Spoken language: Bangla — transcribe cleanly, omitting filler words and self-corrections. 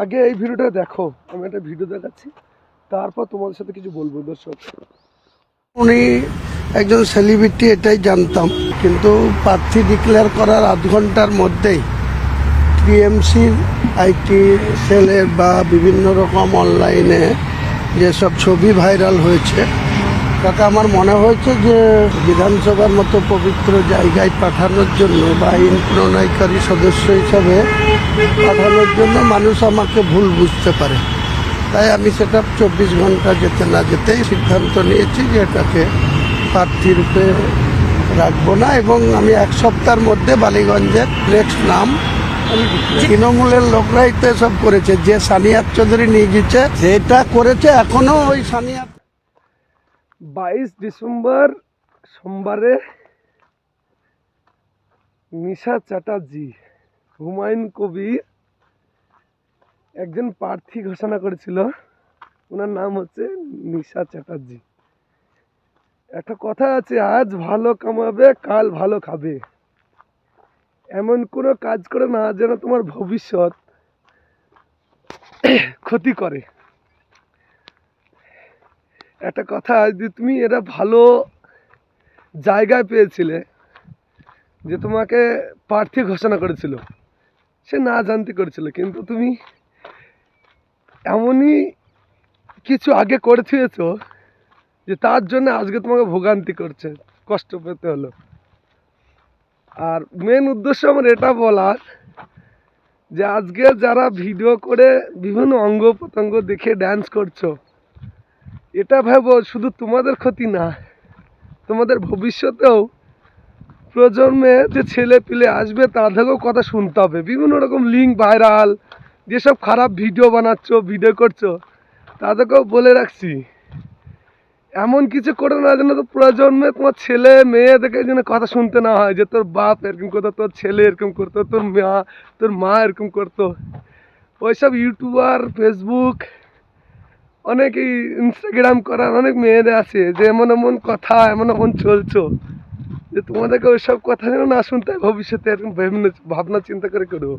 আগে এই ভিডিওটা দেখো, আমি একটা ভিডিও দেখাচ্ছি, তারপর তোমাদের সাথে কিছু বলবো। দর্শক, উনি একজন সেলিব্রিটি এটাই জানতাম, কিন্তু প্রার্থী ডিক্লেয়ার করার আধ ঘন্টার মধ্যেই টিএমসির আইটি সেলের বা বিভিন্ন রকম অনলাইনে যেসব ছবি ভাইরাল হয়েছে, তাতে আমার মনে হয়েছে যে বিধানসভার মতো পবিত্র জায়গায় পাঠানোর জন্য বা আইন প্রণয়নকারী সদস্য হিসাবে পাঠানোর জন্য মানুষ আমাকে ভুল বুঝতে পারে। তাই আমি সেটা 24 ঘন্টা যেতে না যেতেই সিদ্ধান্ত নিয়েছি যে এটাকে প্রার্থী রূপে রাখবো না, এবং আমি এক সপ্তাহের মধ্যে বালিগঞ্জের নেক্সট নাম তৃণমূলের লোকরাই তো সব করেছে। যে সানিয়ার চৌধুরী নিয়ে গেছে যেটা করেছে, এখনো ওই সানিয়া 22 ডিসেম্বর সোমবারে নিশা চ্যাটার্জি, হুমায়ুন কবির একজন প্রার্থী ঘোষণা করেছিল, ওনার নাম হচ্ছে নিশা চ্যাটার্জি। একটা কথা আছে, আজ ভালো কামাবে কাল ভালো খাবে। এমন কোনো কাজ করে না যেন তোমার ভবিষ্যৎ ক্ষতি করে। একটা কথা, যদি তুমি এরা ভালো জায়গায় পেয়েছিলে, যে তোমাকে প্রার্থী ঘোষণা করেছিল, সে না জানতে করেছিল, কিন্তু তুমি এমনই কিছু আগে করে থুয়েছো যে তার জন্য আজকে তোমাকে ভোগান্তি করছে, কষ্ট পেতে হলো। আর মেন উদ্দেশ্য আমার এটা বলার, যে আজকে যারা ভিডিও করে বিভিন্ন অঙ্গ প্রত্যঙ্গ দেখে ড্যান্স করছো, এটা ভেবো শুধু তোমাদের ক্ষতি না, তোমাদের ভবিষ্যতেও প্রজন্মে যে ছেলে পিলে আসবে তাদেরকেও কথা শুনতে হবে। বিভিন্ন রকম লিঙ্ক ভাইরাল, যেসব খারাপ ভিডিও বানাচ্ছো, ভিডিও করছো, তাদেরকেও বলে রাখছি, এমন কিছু করো না যেন তো প্রজন্মে তোমার ছেলে মেয়েদেরকে যেন কথা শুনতে না হয় যে তোর বাপ এরকম করতো, তোর ছেলে এরকম করতো, তোর মা এরকম করতো। ওইসব ইউটিউবার, ফেসবুক, অনেকেই ইনস্টাগ্রাম করার অনেক মেয়েদের আছে, যে এমন এমন কথা এমন এমন চলছো, যে তোমাদেরকে ওইসব কথা যেন না শুনতে হয় ভবিষ্যতে, এরকম ভাবনা চিন্তা করে করো।